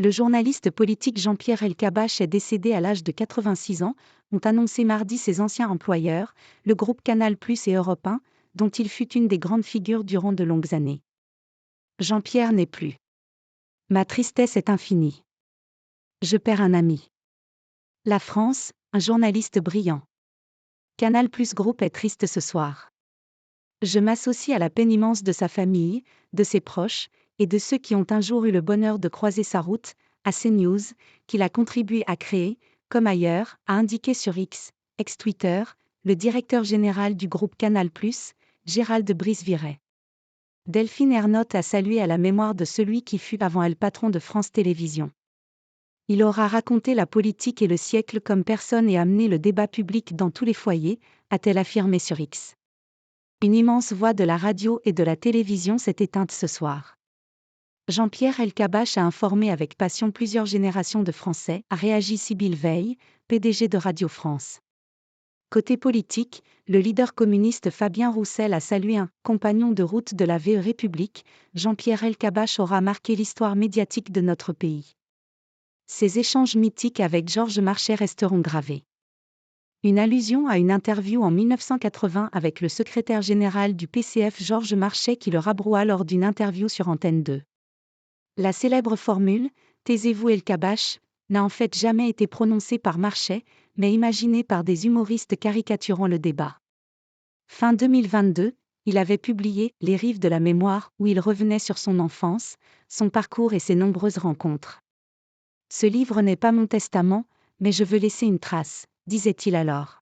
Le journaliste politique Jean-Pierre Elkabbach est décédé à l'âge de 86 ans, ont annoncé mardi ses anciens employeurs, le groupe Canal+ et Europe 1, dont il fut une des grandes figures durant de longues années. Jean-Pierre n'est plus. Ma tristesse est infinie. Je perds un ami. La France, un journaliste brillant. Canal+ Group est triste ce soir. Je m'associe à la peine immense de sa famille, de ses proches, et de ceux qui ont un jour eu le bonheur de croiser sa route, à CNews, qu'il a contribué à créer, comme ailleurs, a indiqué sur X, ex-Twitter, le directeur général du groupe Canal+, Gérald Brice-Viret. Delphine Ernotte a salué à la mémoire de celui qui fut avant elle patron de France Télévisions. Il aura raconté la politique et le siècle comme personne et amené le débat public dans tous les foyers, a-t-elle affirmé sur X. Une immense voix de la radio et de la télévision s'est éteinte ce soir. Jean-Pierre Elkabbach a informé avec passion plusieurs générations de Français, a réagi Sybille Veil, PDG de Radio France. Côté politique, le leader communiste Fabien Roussel a salué un « compagnon de route de la VE République », Jean-Pierre Elkabbach aura marqué l'histoire médiatique de notre pays. Ces échanges mythiques avec Georges Marchais resteront gravés. Une allusion à une interview en 1980 avec le secrétaire général du PCF Georges Marchais qui le rabroua lors d'une interview sur Antenne 2. La célèbre formule « Taisez-vous Elkabbach » n'a en fait jamais été prononcée par Marchais, mais imaginée par des humoristes caricaturant le débat. Fin 2022, il avait publié « Les rives de la mémoire » où il revenait sur son enfance, son parcours et ses nombreuses rencontres. « Ce livre n'est pas mon testament, mais je veux laisser une trace », disait-il alors.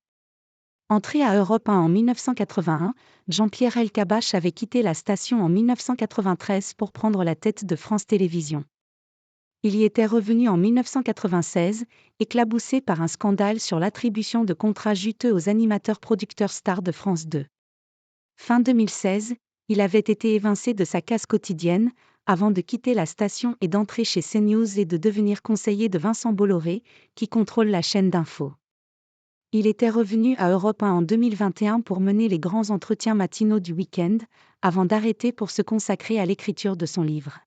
Entré à Europe 1 en 1981, Jean-Pierre Elkabbach avait quitté la station en 1993 pour prendre la tête de France Télévisions. Il y était revenu en 1996, éclaboussé par un scandale sur l'attribution de contrats juteux aux animateurs producteurs stars de France 2. Fin 2016, il avait été évincé de sa case quotidienne, avant de quitter la station et d'entrer chez CNews et de devenir conseiller de Vincent Bolloré, qui contrôle la chaîne d'info. Il était revenu à Europe 1 en 2021 pour mener les grands entretiens matinaux du week-end, avant d'arrêter pour se consacrer à l'écriture de son livre.